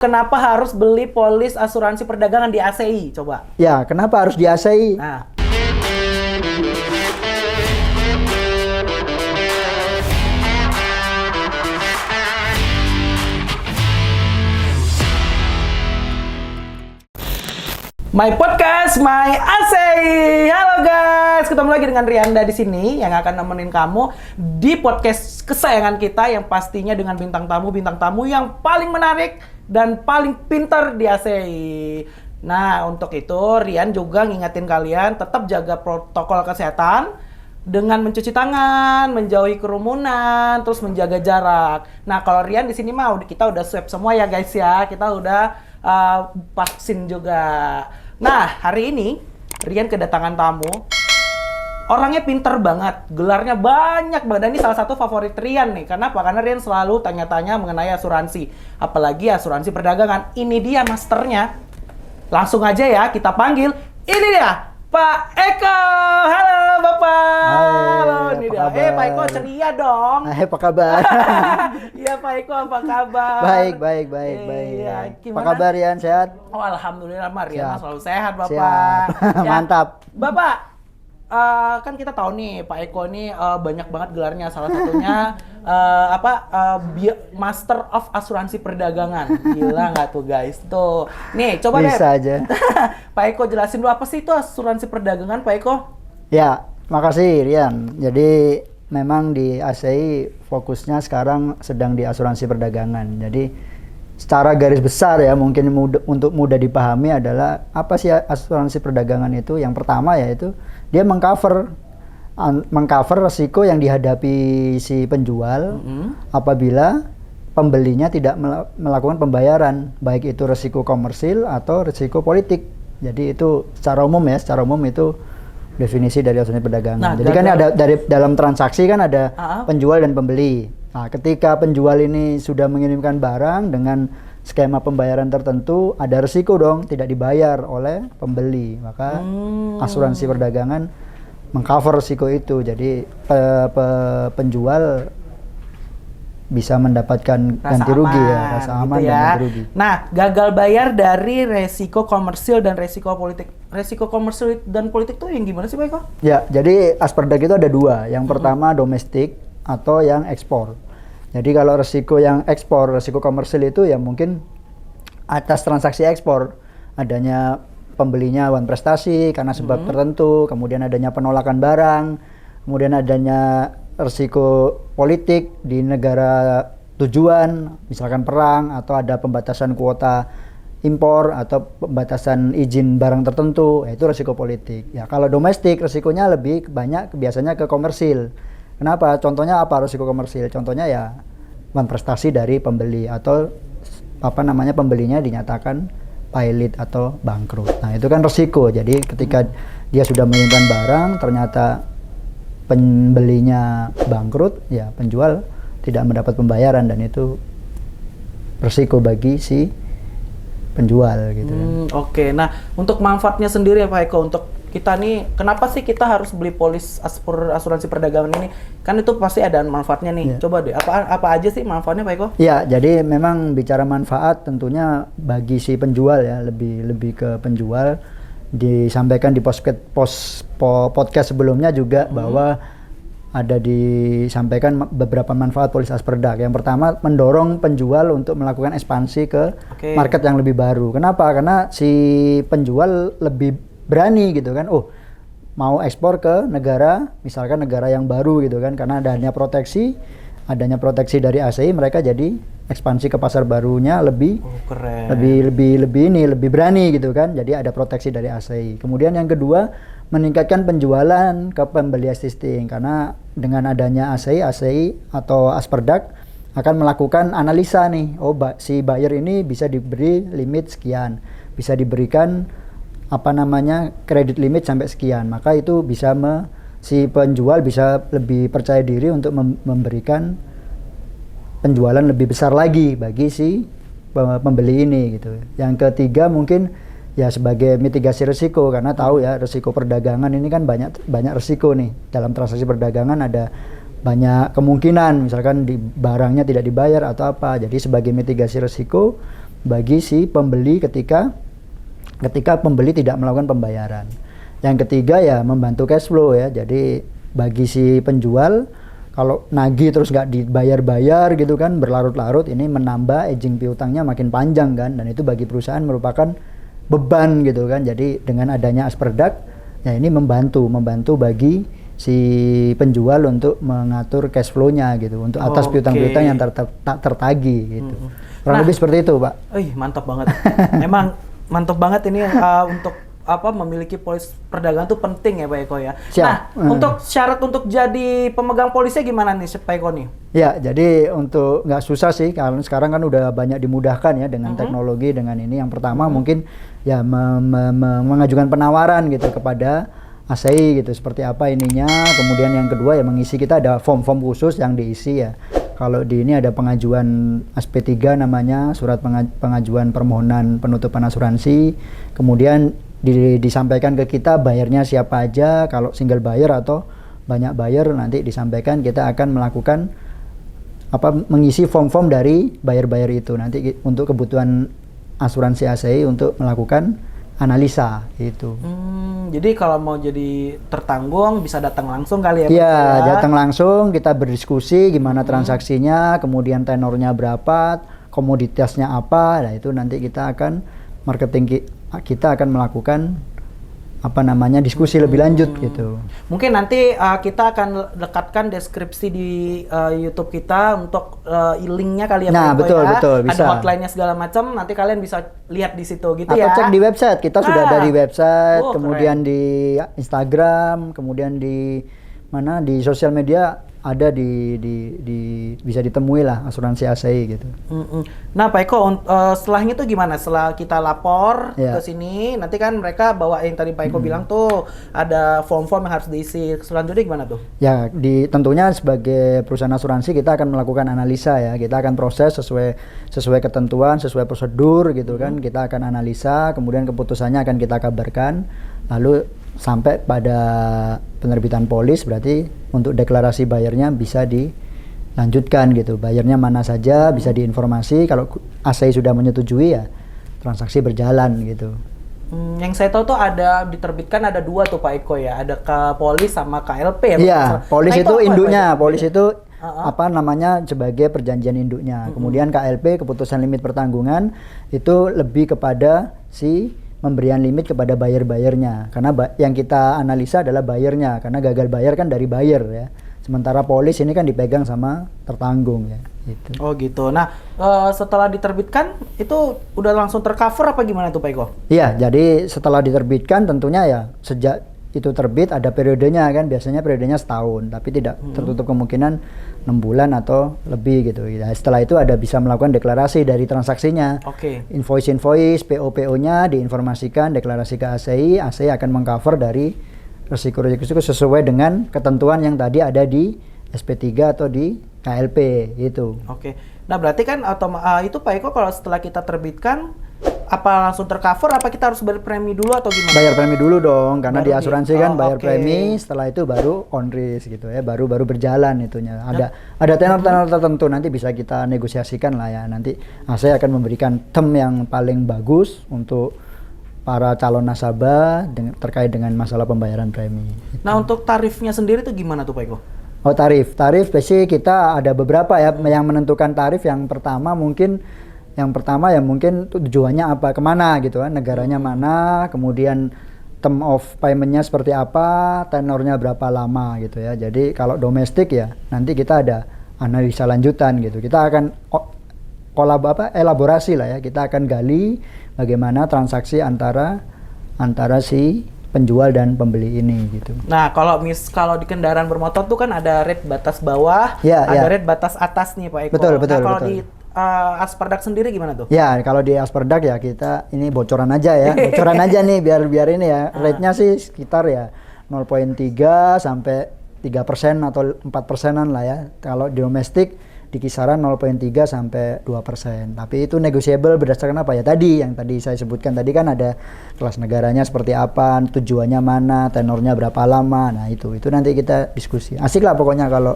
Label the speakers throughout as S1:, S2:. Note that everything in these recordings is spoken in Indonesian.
S1: Kenapa harus beli polis asuransi perdagangan di ACI? Coba.
S2: Ya, kenapa harus di ACI?
S1: Nah, My Podcast, My ACI. Halo guys, ketemu lagi dengan Rianda di sini yang akan nemenin kamu di podcast kesayangan kita yang pastinya dengan bintang tamu yang paling menarik dan paling pintar di ACI. Nah, untuk itu Rian juga ngingetin kalian tetap jaga protokol kesehatan dengan mencuci tangan, menjauhi kerumunan, terus menjaga jarak. Nah, kalau Rian di sini mau kita udah swab semua ya guys ya. Kita udah vaksin juga. Nah, hari ini Rian kedatangan tamu. Orangnya pinter banget, gelarnya banyak banget. Dan ini salah satu favorit Rian nih. Kenapa? Karena Rian selalu tanya-tanya mengenai asuransi. Apalagi asuransi perdagangan. Ini dia masternya. Langsung aja ya kita panggil. Ini dia, Pak Eko. Halo Bapak.
S2: Hai,
S1: Halo, ini dia.
S2: kabar?
S1: Pak Eko ceria dong.
S2: Hai, apa kabar?
S1: Iya Pak Eko, apa kabar?
S2: Baik.
S1: Iya,
S2: Apa
S1: gimana?
S2: kabar Rian, sehat?
S1: Oh, alhamdulillah Rian
S2: Siap.
S1: selalu sehat Bapak.
S2: Siap.
S1: Ya,
S2: Mantap.
S1: Bapak, kan kita tahu nih Pak Eko ini banyak banget gelarnya. Salah satunya Master of Asuransi Perdagangan. Gila nggak tuh guys? Tuh, nih coba
S2: Bisa
S1: deh.
S2: aja.
S1: Pak Eko jelasin dulu apa sih itu asuransi perdagangan Pak Eko?
S2: Ya, makasih Rian. Jadi memang di ACI fokusnya sekarang sedang di asuransi perdagangan. Jadi secara garis besar ya mungkin untuk mudah dipahami adalah apa sih asuransi perdagangan itu? Yang pertama yaitu dia mengcover resiko yang dihadapi si penjual apabila pembelinya tidak melakukan pembayaran, baik itu resiko komersil atau resiko politik. Jadi itu secara umum itu definisi dari asuransi perdagangan.
S1: Nah,
S2: jadi kan ada dari dalam transaksi kan ada penjual dan pembeli. Nah, ketika penjual ini sudah mengirimkan barang dengan skema pembayaran tertentu, ada resiko dong tidak dibayar oleh pembeli. Maka asuransi perdagangan mengcover resiko itu. Jadi penjual bisa mendapatkan ganti rugi ya, rasa aman
S1: gitu
S2: dan
S1: ya.
S2: ganti rugi.
S1: Nah, gagal bayar dari resiko komersil dan resiko politik. Resiko komersil dan politik tuh yang gimana sih Pak Eko?
S2: Ya, jadi Asperdag itu ada dua. Yang pertama domestik atau yang ekspor. Jadi kalau resiko yang ekspor, resiko komersil itu ya mungkin atas transaksi ekspor. Adanya pembelinya wan prestasi karena sebab tertentu, kemudian adanya penolakan barang, kemudian adanya resiko politik di negara tujuan, misalkan perang atau ada pembatasan kuota impor atau pembatasan izin barang tertentu, itu resiko politik. Ya, kalau domestik resikonya lebih banyak biasanya ke komersil. Kenapa? Contohnya apa resiko komersil? Contohnya ya prestasi dari pembeli atau pembelinya dinyatakan pilot atau bangkrut. Nah, itu kan resiko. Jadi ketika dia sudah mengirimkan barang ternyata pembelinya bangkrut, ya penjual tidak mendapat pembayaran dan itu resiko bagi si penjual gitu kan.
S1: Oke. Nah, untuk manfaatnya sendiri ya Pak Eko, untuk kita nih, kenapa sih kita harus beli polis asuransi perdagangan ini? Kan itu pasti ada manfaatnya nih. Coba deh, apa aja sih manfaatnya Pak Eko?
S2: Ya, jadi memang bicara manfaat tentunya bagi si penjual ya, lebih ke penjual. Disampaikan di podcast sebelumnya juga bahwa ada disampaikan beberapa manfaat polis Asperdag. Yang pertama, mendorong penjual untuk melakukan ekspansi ke market yang lebih baru. Kenapa? Karena si penjual lebih berani gitu kan. Oh, mau ekspor ke negara, misalkan negara yang baru gitu kan. Karena adanya proteksi dari ACI, mereka jadi ekspansi ke pasar barunya lebih berani gitu kan. Jadi ada proteksi dari ACI. Kemudian yang kedua, meningkatkan penjualan ke pembeli existing karena dengan adanya ACI atau Asperdag akan melakukan analisa nih. Oh, si buyer ini bisa diberi limit sekian, bisa diberikan kredit limit sampai sekian. Maka itu bisa si penjual bisa lebih percaya diri untuk memberikan penjualan lebih besar lagi bagi si pembeli ini gitu. Yang ketiga mungkin ya sebagai mitigasi risiko karena tahu ya risiko perdagangan ini kan banyak risiko nih. Dalam transaksi perdagangan ada banyak kemungkinan misalkan barangnya tidak dibayar atau apa. Jadi sebagai mitigasi risiko bagi si pembeli ketika pembeli tidak melakukan pembayaran. Yang ketiga ya membantu cash flow ya. Jadi bagi si penjual kalau nagih terus nggak dibayar-bayar gitu kan berlarut-larut, ini menambah aging piutangnya makin panjang kan, dan itu bagi perusahaan merupakan beban gitu kan. Jadi dengan adanya Asperdak ya ini membantu bagi si penjual untuk mengatur cash flow-nya gitu untuk atas piutang-piutang yang tak tertagih gitu. Kurang lebih seperti itu, Pak.
S1: Mantap banget. Emang mantap banget ini untuk memiliki polis perdagangan itu penting ya Pak Eko ya.
S2: Siap.
S1: Nah, untuk syarat untuk jadi pemegang polisnya gimana nih Pak Eko nih?
S2: Ya, jadi untuk nggak susah sih, karena sekarang kan udah banyak dimudahkan ya dengan teknologi, dengan ini. Yang pertama mungkin ya mengajukan penawaran gitu kepada ASEI gitu, seperti apa ininya. Kemudian yang kedua ya mengisi, kita ada form-form khusus yang diisi ya. Kalau di ini ada pengajuan SP3 namanya, surat pengajuan permohonan penutupan asuransi. Kemudian disampaikan ke kita bayarnya siapa aja, kalau single buyer atau banyak buyer nanti disampaikan, kita akan melakukan mengisi form-form dari buyer-buyer itu nanti untuk kebutuhan asuransi ASEI untuk melakukan analisa itu.
S1: Jadi kalau mau jadi tertanggung bisa datang langsung kali ya Pak?
S2: Iya, datang langsung, kita berdiskusi gimana transaksinya, kemudian tenornya berapa, komoditasnya apa. Nah itu nanti kita akan kita akan melakukan diskusi lebih lanjut gitu.
S1: Mungkin nanti kita akan dekatkan deskripsi di YouTube kita untuk linknya kali ya.
S2: Nah, betul, bisa.
S1: Ada hotline-nya segala macam, nanti kalian bisa lihat di situ gitu
S2: atau
S1: ya.
S2: Atau cek di website, kita sudah ada di website, kemudian
S1: keren.
S2: di Instagram, kemudian di sosial media ada bisa ditemui lah asuransi ASEI gitu.
S1: Nah Pak Eko, setelahnya tuh gimana? Setelah kita lapor ke sini, nanti kan mereka bawa yang tadi Pak Eko bilang tuh ada form-form yang harus diisi. Selanjutnya gimana tuh?
S2: Ya, tentunya sebagai perusahaan asuransi kita akan melakukan analisa ya. Kita akan proses sesuai ketentuan, sesuai prosedur gitu kan. Kita akan analisa, kemudian keputusannya akan kita kabarkan. Lalu sampai pada penerbitan polis, berarti untuk deklarasi bayarnya bisa dilanjutkan gitu. Bayarnya mana saja bisa diinformasi, kalau ASEI sudah menyetujui ya transaksi berjalan gitu.
S1: Yang saya tahu tuh diterbitkan ada 2 tuh Pak Eko ya, ada ke polis sama KLP ya.
S2: Iya, polis itu induknya, polis itu sebagai perjanjian induknya. Kemudian KLP, keputusan limit pertanggungan, itu lebih kepada memberian limit kepada buyer-buyernya, karena yang kita analisa adalah buyernya, karena gagal bayar kan dari buyer ya. Sementara polis ini kan dipegang sama tertanggung ya. Gitu.
S1: Oh gitu. Nah setelah diterbitkan itu udah langsung tercover apa gimana tuh Pak Eko?
S2: Iya, jadi setelah diterbitkan tentunya ya sejak itu terbit ada periodenya kan, biasanya periodenya setahun, tapi tidak tertutup kemungkinan 6 bulan atau lebih gitu. Ya, setelah itu ada bisa melakukan deklarasi dari transaksinya. Invoice, PO-PO-nya diinformasikan, deklarasi ke ASEI akan mengcover dari resiko-resiko sesuai dengan ketentuan yang tadi ada di SP3 atau di KLP itu.
S1: Nah berarti kan itu Pak Eko kalau setelah kita terbitkan apa langsung tercover, apa kita harus bayar premi dulu atau gimana?
S2: Bayar premi dulu dong, karena di asuransi kan bayar premi, setelah itu baru on risk gitu ya, baru berjalan itunya. Ada tenor-tenor tertentu, nanti bisa kita negosiasikan lah ya. Nanti ASEI akan memberikan term yang paling bagus untuk para calon nasabah terkait dengan masalah pembayaran premi.
S1: Nah untuk tarifnya sendiri tuh gimana tuh Pak Eko?
S2: Oh tarif biasanya kita ada beberapa ya yang menentukan tarif. Yang pertama ya mungkin tujuannya apa, kemana gitu kan, negaranya mana, kemudian term of payment-nya seperti apa, tenornya berapa lama gitu ya. Jadi kalau domestik ya nanti kita ada analisa lanjutan gitu. Kita akan elaborasi lah ya, kita akan gali bagaimana transaksi antara si penjual dan pembeli ini gitu.
S1: Nah, kalau di kendaraan bermotor tuh kan ada rate batas bawah, rate batas atas nih Pak Eko.
S2: Betul.
S1: Kalau di Asperdak sendiri gimana tuh?
S2: Ya, kalau di Asperdak ya kita ini bocoran aja ya. Bocoran aja nih biar ini ya. Rate-nya sih sekitar ya 0,3 sampai 3% atau 4%-an lah ya. Kalau di domestik di kisaran 0,3 sampai 2%. Tapi itu negotiable berdasarkan apa ya? Yang tadi saya sebutkan tadi kan ada kelas negaranya seperti apa, tujuannya mana, tenornya berapa lama. Nah, itu nanti kita diskusi. Asik lah pokoknya kalau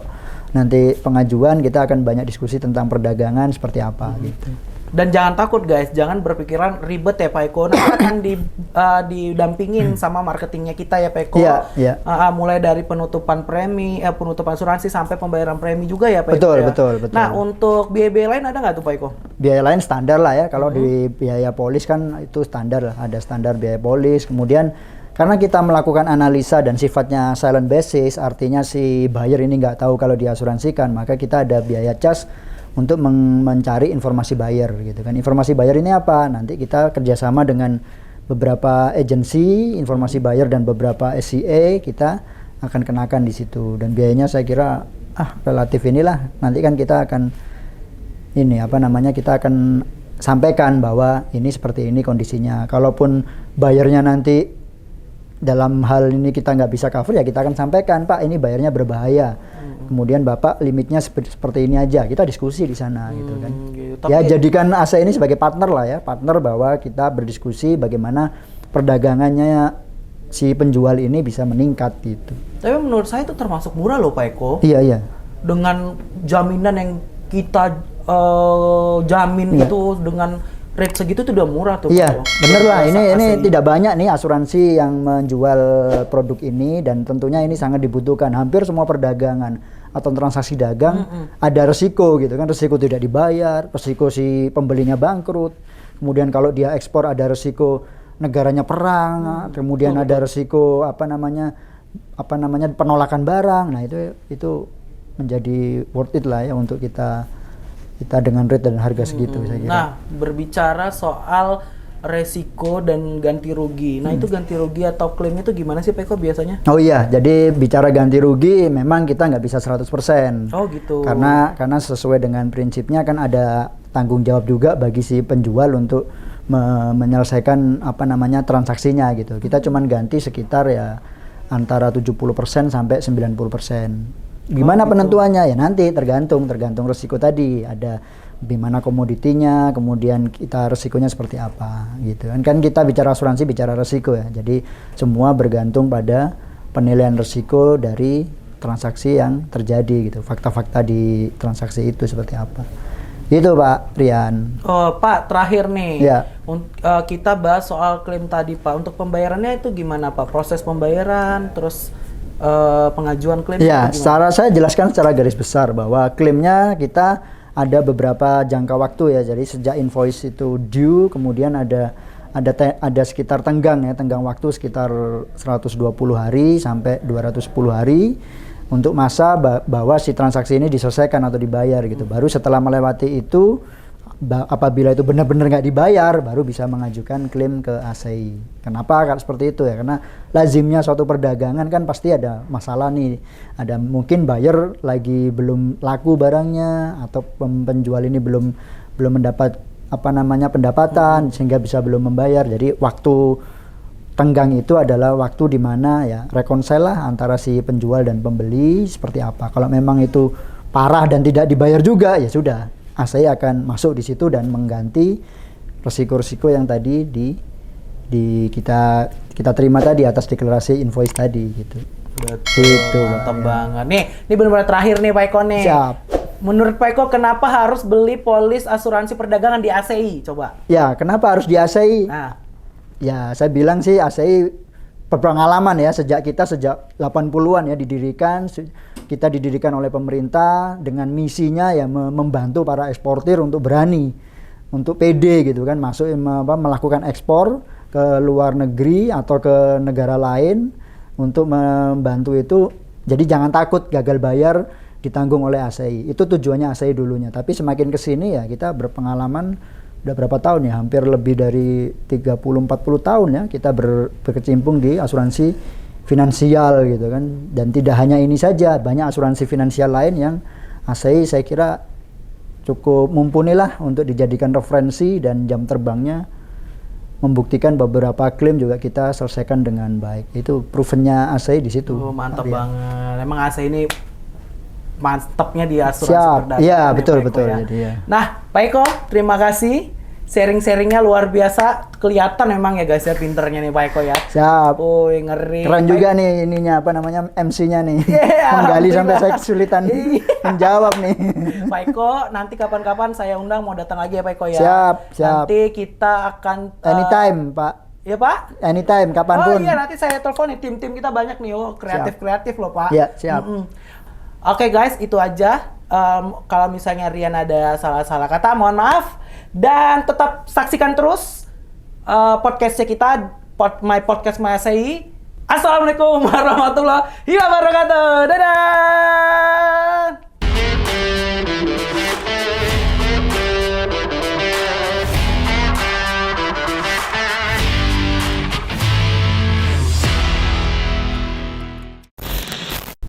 S2: nanti pengajuan kita akan banyak diskusi tentang perdagangan seperti apa gitu.
S1: Dan jangan takut guys, jangan berpikiran ribet ya Pak Eko. Nanti akan didampingin sama marketingnya kita ya Pak Eko.
S2: Iya.
S1: Mulai dari penutupan premi, penutupan asuransi sampai pembayaran premi juga ya Pak Eko.
S2: Betul,
S1: ya?
S2: betul.
S1: Nah untuk biaya-biaya lain ada nggak tuh Pak Eko?
S2: Biaya lain standar lah ya. Kalau di biaya polis kan itu standar lah. Ada standar biaya polis. Kemudian karena kita melakukan analisa dan sifatnya silent basis, artinya si buyer ini nggak tahu kalau diasuransikan, maka kita ada biaya cas untuk mencari informasi buyer gitu kan. Informasi buyer ini apa? Nanti kita kerjasama dengan beberapa agensi informasi buyer dan beberapa SCA, kita akan kenakan di situ. Dan biayanya saya kira relatif inilah. Nanti kan kita akan kita akan sampaikan bahwa ini seperti ini kondisinya. Kalaupun bayarnya nanti dalam hal ini kita nggak bisa cover, ya kita akan sampaikan, Pak ini bayarnya berbahaya. Kemudian Bapak limitnya seperti ini aja. Kita diskusi di sana gitu kan.
S1: Gitu.
S2: Ya jadikan ASA ini sebagai partner lah ya, partner bahwa kita berdiskusi bagaimana perdagangannya si penjual ini bisa meningkat gitu.
S1: Tapi menurut saya itu termasuk murah loh Pak Eko.
S2: Iya.
S1: Dengan jaminan yang kita jamin itu dengan rate segitu tuh udah murah tuh.
S2: Iya, bener lah. Ini
S1: ASI.
S2: tidak banyak nih asuransi yang menjual produk ini, dan tentunya ini sangat dibutuhkan. Hampir semua perdagangan atau transaksi dagang ada resiko gitu kan. Resiko tidak dibayar, resiko si pembelinya bangkrut. Kemudian kalau dia ekspor ada resiko negaranya perang, kemudian ada resiko apa namanya penolakan barang. Nah, itu menjadi worth it lah ya untuk kita dengan rate dan harga segitu saya kira.
S1: Nah, berbicara soal resiko dan ganti rugi. Nah, itu ganti rugi atau klaim itu gimana sih Pak Eko biasanya?
S2: Oh iya, jadi bicara ganti rugi memang kita nggak bisa 100%.
S1: Oh gitu.
S2: Karena sesuai dengan prinsipnya kan ada tanggung jawab juga bagi si penjual untuk menyelesaikan transaksinya gitu. Kita cuman ganti sekitar ya antara 70% sampai 90%. Gimana penentuannya? Ya nanti tergantung resiko tadi. Ada gimana komoditinya, kemudian kita resikonya seperti apa gitu. Kan kita bicara asuransi bicara resiko ya. Jadi semua bergantung pada penilaian resiko dari transaksi yang terjadi gitu. Fakta-fakta di transaksi itu seperti apa. Itu Pak Rian.
S1: Oh Pak, terakhir nih.
S2: Ya.
S1: Kita bahas soal klaim tadi Pak. Untuk pembayarannya itu gimana Pak? Proses pembayaran, terus pengajuan klaim.
S2: Ya, saya jelaskan secara garis besar bahwa klaimnya kita ada beberapa jangka waktu ya. Jadi sejak invoice itu due, kemudian ada sekitar tenggang waktu sekitar 120 hari sampai 210 hari untuk masa bahwa si transaksi ini diselesaikan atau dibayar gitu. Baru setelah melewati itu, apabila itu benar-benar nggak dibayar, baru bisa mengajukan klaim ke ASI. Kenapa seperti itu ya? Karena lazimnya suatu perdagangan kan pasti ada masalah nih. Ada mungkin buyer lagi belum laku barangnya, atau penjual ini belum mendapat pendapatan sehingga bisa belum membayar. Jadi waktu tenggang itu adalah waktu di mana ya reconcile lah antara si penjual dan pembeli seperti apa. Kalau memang itu parah dan tidak dibayar juga, ya sudah. Saya akan masuk di situ dan mengganti resiko-resiko yang tadi kita terima tadi atas deklarasi invoice tadi gitu.
S1: Betul.
S2: Gitu,
S1: mantap banget. Nih, ini benar-benar terakhir nih Pak Eko nih.
S2: Siap.
S1: Menurut Pak Eko kenapa harus beli polis asuransi perdagangan di ACI? Coba.
S2: Ya, kenapa harus di ACI?
S1: Nah,
S2: ya saya bilang sih ACI berpengalaman ya, sejak 80-an ya didirikan. Kita didirikan oleh pemerintah dengan misinya ya membantu para eksportir untuk berani, untuk pede gitu kan, masuk melakukan ekspor ke luar negeri atau ke negara lain untuk membantu itu. Jadi jangan takut gagal bayar ditanggung oleh ASI. Itu tujuannya ASI dulunya. Tapi semakin kesini ya kita berpengalaman udah berapa tahun ya, hampir lebih dari 30-40 tahun ya kita berkecimpung di asuransi finansial gitu kan. Dan tidak hanya ini saja, banyak asuransi finansial lain yang ASI saya kira cukup mumpuni lah untuk dijadikan referensi, dan jam terbangnya membuktikan beberapa klaim juga kita selesaikan dengan baik. Itu provennya ASI di situ.
S1: Oh, mantap banget. Emang ASI ini mantapnya di asuransi
S2: perdagangan. Iya, betul.
S1: Ya.
S2: Jadi, ya.
S1: Nah, Pak Eko, terima kasih. sharing-sharingnya luar biasa. Kelihatan memang ya guys ya pinternya nih Pak Eko ya.
S2: Siap.
S1: Woi, ngeri.
S2: Keren
S1: Pak
S2: juga nih ininya apa namanya MC-nya nih.
S1: Iya,
S2: Menggali sampai saya
S1: alhamdulillah.
S2: kesulitan
S1: Iya.
S2: menjawab nih.
S1: Pak Eko, nanti kapan-kapan saya undang mau datang lagi ya Pak Eko ya.
S2: Siap, siap.
S1: Nanti kita akan
S2: Anytime, Pak.
S1: Ya Pak?
S2: Anytime,
S1: Oh
S2: kapanpun.
S1: iya, nanti saya telepon nih, tim-tim kita banyak nih, kreatif-kreatif loh Pak.
S2: Iya, siap.
S1: Oke guys, itu aja. Kalau misalnya Rian ada salah-salah kata, mohon maaf. Dan tetap saksikan terus podcastnya kita, My Podcast My SI. Assalamualaikum warahmatullahi wabarakatuh. Dadah!